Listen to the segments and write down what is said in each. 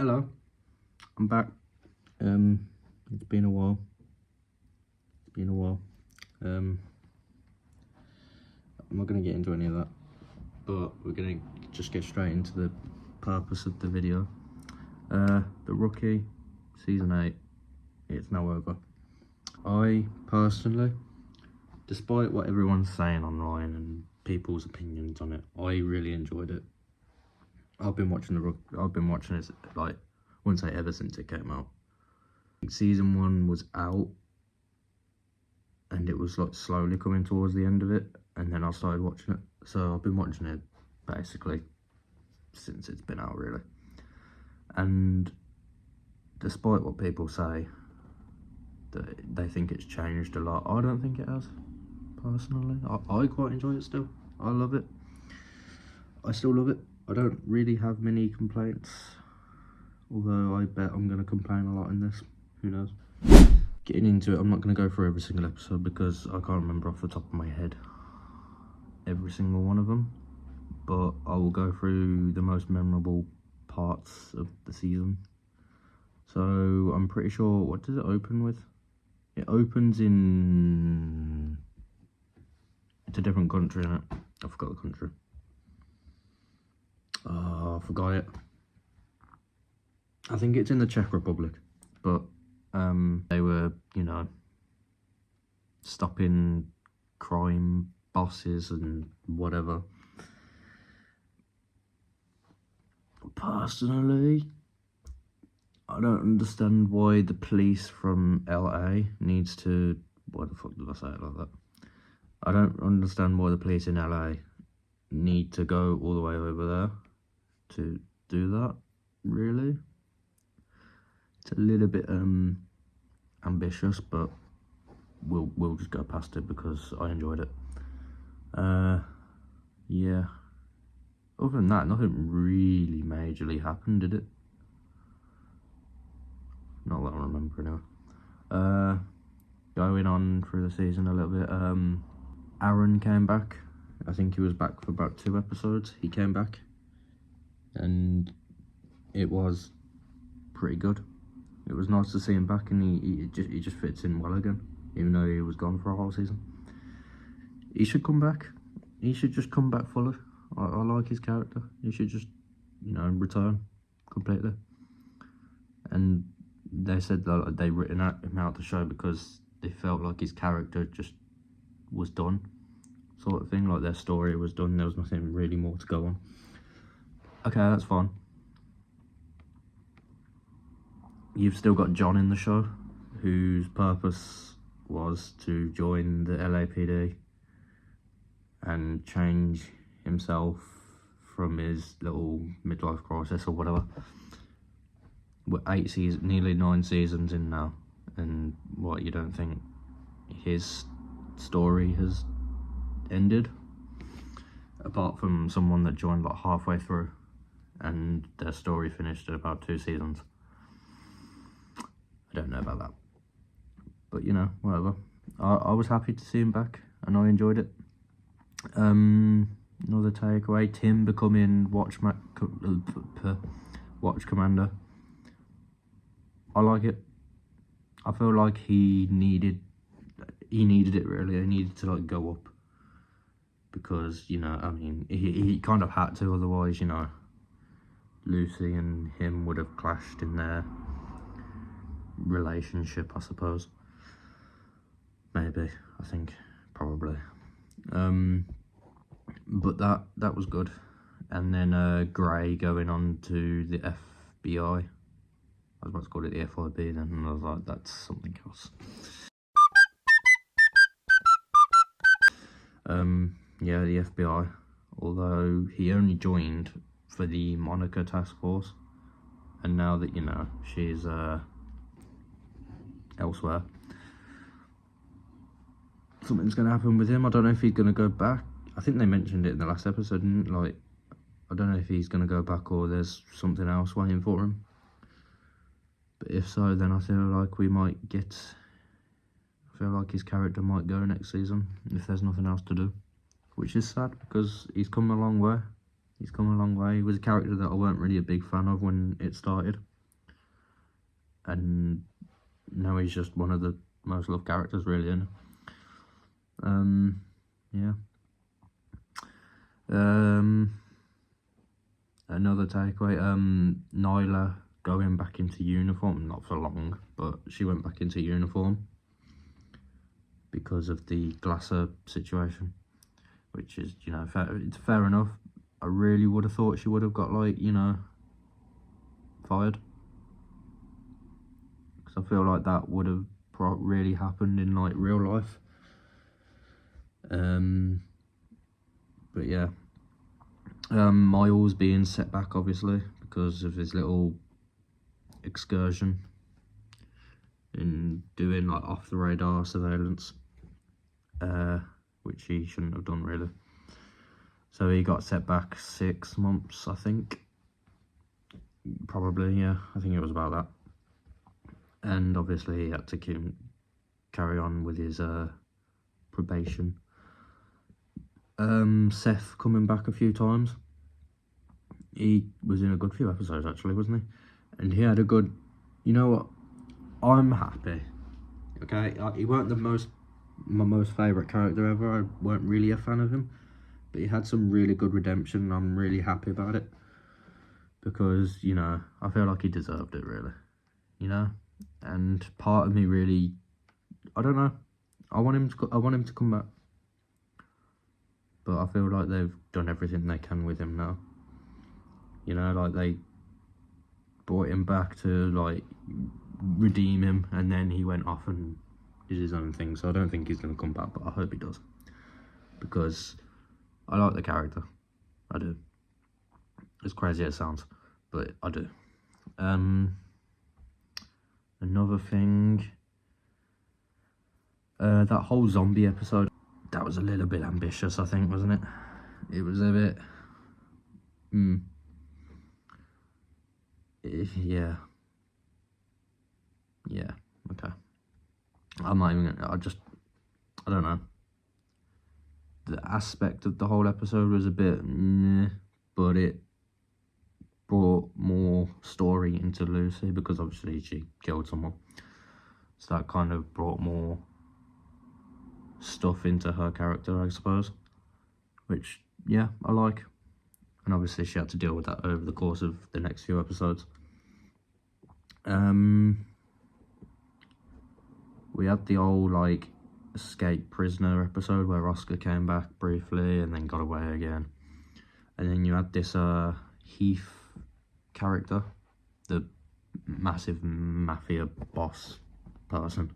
Hello, I'm back. It's been a while. I'm not gonna get into any of that, but we're gonna just get straight into the purpose of the video. The Rookie, season 8, it's now over. I personally, despite what everyone's saying online and people's opinions on it, I really enjoyed it. I've been watching it, like, I wouldn't say ever since it came out. Season 1 was out, and it was like slowly coming towards the end of it, and then I started watching it. So I've been watching it basically since it's been out, really. And despite what people say, that they think it's changed a lot, I don't think it has, personally. I quite enjoy it still. I love it. I still love it. I don't really have many complaints, although I bet I'm going to complain a lot in this. Who knows? Getting into it, I'm not going to go through every single episode because I can't remember off the top of my head every single one of them, but I will go through the most memorable parts of the season. So I'm pretty sure, what does it open with? It opens in, it's a different country, isn't it? I forgot the country. Oh, I forgot it. I think it's in the Czech Republic, but they were, you know, stopping crime bosses and whatever. Personally, I don't understand why the police from LA needs to, why the fuck did I say it like that? I don't understand why the police in LA need to go all the way over there to do that, really. It's a little bit ambitious, but we'll just go past it because I enjoyed it. Yeah. Other than that, nothing really majorly happened, did it? Not that I remember, anyway. Going on through the season a little bit, Aaron came back. I think he was back for about 2 episodes. He came back, and it was pretty good. It was nice to see him back, and he just fits in well again, even though he was gone for a whole season. He should come back. He should just come back fully. I like his character. He should just, you know, return completely. And they said that they written him out the show because they felt like his character just was done, sort of thing. Like their story was done. There was nothing really more to go on. Okay, that's fine. You've still got John in the show, whose purpose was to join the LAPD and change himself from his little midlife crisis or whatever. We're 8 seasons, nearly 9 seasons in now, and what, you don't think his story has ended? Apart from someone that joined like halfway through, and their story finished at about 2 seasons. I don't know about that, but you know, whatever. I was happy to see him back, and I enjoyed it. Another takeaway: Tim becoming Watch Commander. I like it. I feel like he needed it, really. He needed to like go up, because, you know, I mean, he kind of had to, otherwise, you know, Lucy and him would have clashed in their relationship, I suppose. Maybe, I think, probably. But that was good. And then Gray going on to the FBI. I was about to call it the FIB then, and I was like, that's something else. Yeah, the FBI. Although he only joined for the Monica task force, and now that, you know, she's elsewhere, something's going to happen with him. I don't know if he's going to go back. I think they mentioned it in the last episode, didn't it? Like, I don't know if he's going to go back or there's something else waiting for him. But if so, then I feel like we might get... I feel like his character might go next season if there's nothing else to do. Which is sad, because he's come a long way. He was a character that I weren't really a big fan of when it started. and now he's just one of the most loved characters, really, isn't he? Yeah. Another takeaway, Nyla going back into uniform, not for long, but she went back into uniform because of the Glasser situation, which is, you know, it's fair enough. I really would have thought she would have got, like, you know, fired, because I feel like that would have really happened in, like, real life. But yeah, Miles being set back, obviously, because of his little excursion in doing, like, off the radar surveillance, which he shouldn't have done, really. So he got set back 6 months, I think. Probably, yeah, I think it was about that. And obviously he had to carry on with his probation. Seth coming back a few times. He was in a good few episodes, actually, wasn't he? And he had a good, you know what, I'm happy. Okay, he weren't my most favourite character ever. I weren't really a fan of him, but he had some really good redemption, and I'm really happy about it, because, you know, I feel like he deserved it, really, you know. And part of me really, I don't know, I want him to come back, but I feel like they've done everything they can with him now. You know, like, they brought him back to, like, redeem him, and then he went off and did his own thing. So I don't think he's going to come back, but I hope he does, because I like the character. I do. As crazy as it sounds, but I do. Another thing, that whole zombie episode, that was a little bit ambitious, I think, wasn't it? It was a bit, yeah, okay. I'm not even gonna, I don't know. The aspect of the whole episode was a bit meh, but it brought more story into Lucy, because obviously she killed someone. So that kind of brought more stuff into her character, I suppose, which, yeah, I like. And obviously she had to deal with that over the course of the next few episodes. We had the old, like, escape prisoner episode where Oscar came back briefly and then got away again. And then you had this Heath character, the massive mafia boss person.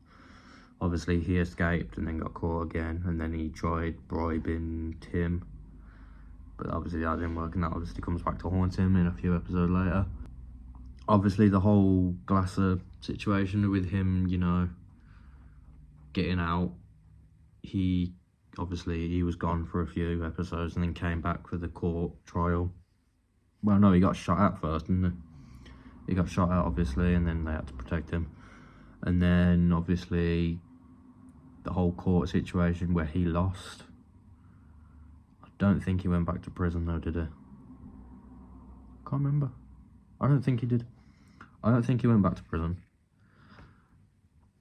Obviously he escaped and then got caught again, and then he tried bribing Tim, but obviously that didn't work, and that obviously comes back to haunt him in a few episodes later. Obviously the whole Glasser situation with him, you know, getting out, he was gone for a few episodes and then came back for the court trial. Well, no, he got shot at first, didn't he? He got shot at, obviously, and then they had to protect him. And then, obviously, the whole court situation where he lost. I don't think he went back to prison, though, did he? Can't remember. I don't think he did. I don't think he went back to prison.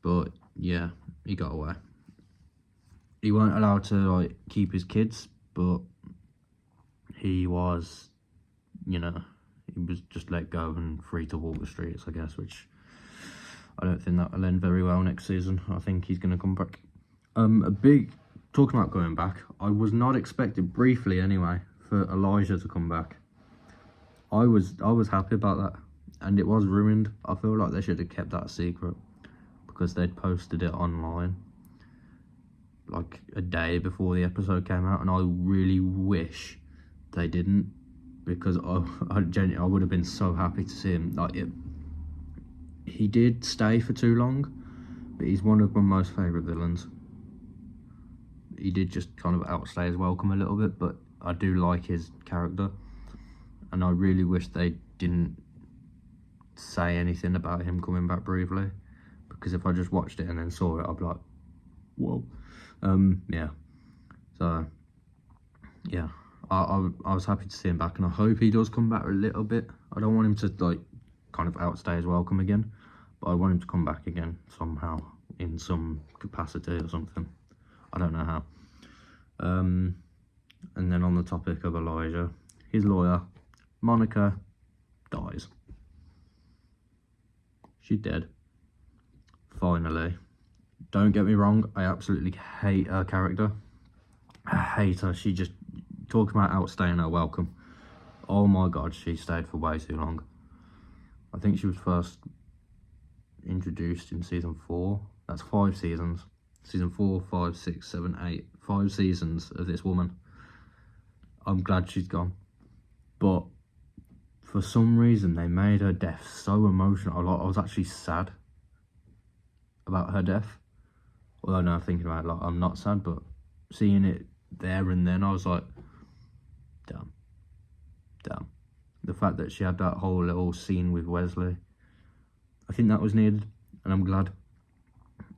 But, yeah, he got away. He weren't allowed to, like, keep his kids, but he was, you know, he was just let go and free to walk the streets, I guess, which I don't think that will end very well next season. I think he's going to come back. Talking about going back, I was not expecting, briefly anyway, for Elijah to come back. I was happy about that, and it was ruined. I feel like they should have kept that a secret, because they'd posted it online like a day before the episode came out, and I really wish they didn't, because I would have been so happy to see him. Like, he did stay for too long, but he's one of my most favourite villains. He did just kind of outstay his welcome a little bit, but I do like his character, and I really wish they didn't say anything about him coming back briefly, because if I just watched it and then saw it, I'd be like, whoa. Yeah, so yeah, I was happy to see him back, and I hope he does come back a little bit. I don't want him to, like, kind of outstay his welcome again, but I want him to come back again somehow, in some capacity or something. I don't know how. And then on the topic of Elijah, his lawyer, Monica, dies. She's dead. Finally. Don't get me wrong, I absolutely hate her character. I hate her. She just, talking about outstaying her welcome. Oh my god, she stayed for way too long. I think she was first introduced in season 4. That's 5 seasons. Season 4, 5, 6, 7, 8. 5 seasons of this woman. I'm glad she's gone. But for some reason, they made her death so emotional. I was actually sad about her death. Although now thinking about it, like, I'm not sad, but seeing it there and then, I was like, damn. The fact that she had that whole little scene with Wesley, I think that was needed, and I'm glad.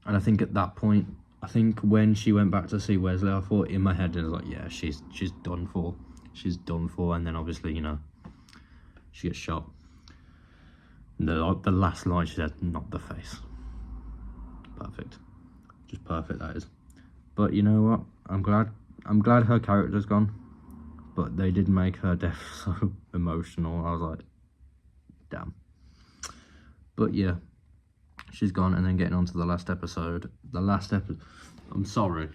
And I think at that point, I think when she went back to see Wesley, I thought in my head, I was like, yeah, she's done for. She's done for. And then obviously, you know, she gets shot. The last line she said, not the face. Perfect. Just perfect, that is. But you know what? I'm glad her character's gone. But they did make her death so emotional. I was like, damn. But yeah, she's gone. And then getting on to the last episode. I'm sorry.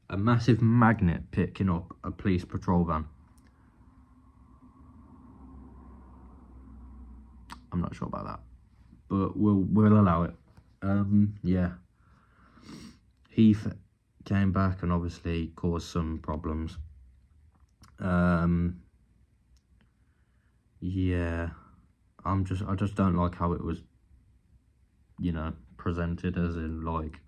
A massive magnet picking up a police patrol van. I'm not sure about that. But we'll allow it. Yeah. Heath came back and obviously caused some problems. Yeah, I just don't like how it was, you know, presented, as in, like,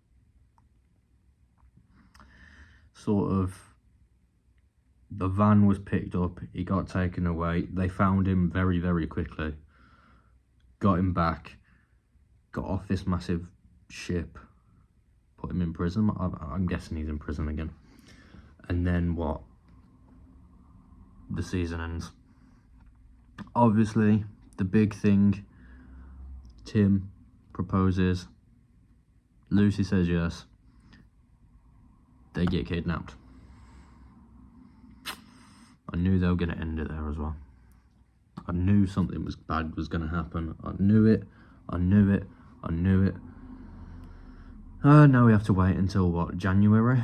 sort of, the van was picked up, he got taken away, they found him very, very quickly, got him back, got off this massive ship, put him in prison. I'm guessing he's in prison again. And then what? The season ends. Obviously, the big thing, Tim proposes, Lucy says yes, they get kidnapped. I knew they were going to end it there as well. I knew something bad was going to happen. I knew it. Now we have to wait until what, January?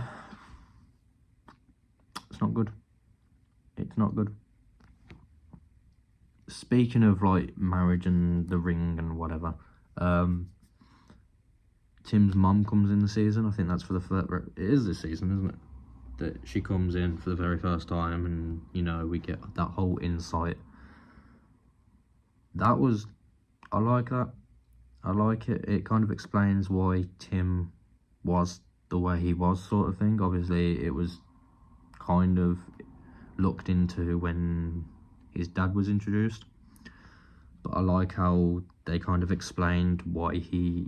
It's not good. It's not good. Speaking of, like, marriage and the ring and whatever, Tim's mum comes in the season. I think that's for the first, it is this season, isn't it? That she comes in for the very first time, and, you know, we get that whole insight. I like that. I like it. It kind of explains why Tim was the way he was, sort of thing. Obviously, it was kind of looked into when his dad was introduced, but I like how they kind of explained why he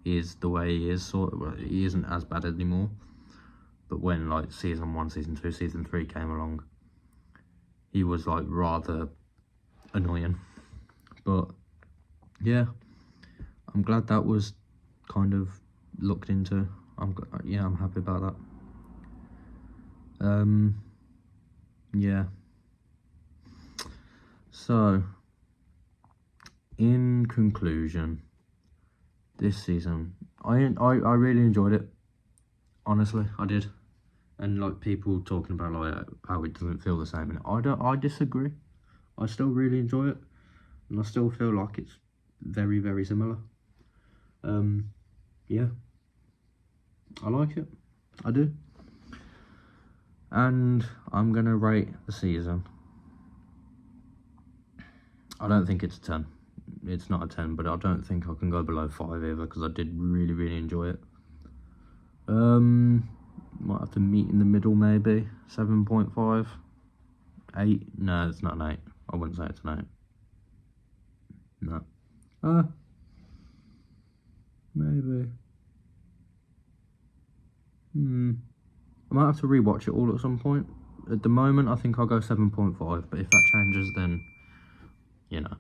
is the way he is. Sort of, he isn't as bad anymore, but when, like, season 1, season 2, season 3 came along, he was, like, rather annoying. But yeah, I'm glad that was kind of looked into. I'm happy about that. Yeah. So, in conclusion, this season, I really enjoyed it. Honestly, I did. And, like, people talking about, like, how it doesn't feel the same, and I disagree. I still really enjoy it, and I still feel like it's very, very similar. Yeah, I like it. I do. And I'm gonna rate the season. I don't think it's a 10. It's not a 10, but I don't think I can go below 5 either, because I did really, really enjoy it. Might have to meet in the middle, maybe 7.5, 8. No, it's not an 8. I wouldn't say it's an 8. No. Maybe. I might have to rewatch it all at some point. At the moment, I think I'll go 7.5, but if that changes, then, you know.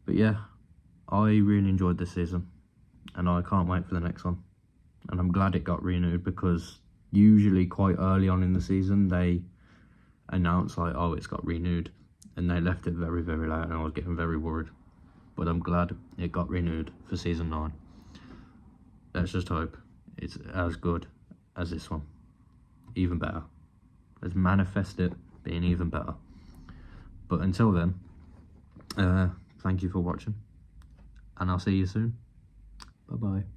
But yeah, I really enjoyed this season, and I can't wait for the next one. And I'm glad it got renewed, because usually quite early on in the season they announce like, oh, it's got renewed, and they left it very, very late, and I was getting very worried. But I'm glad it got renewed for season 9. Let's just hope it's as good as this one, even better. Let's manifest it being even better. But until then, thank you for watching, and I'll see you soon. Bye bye.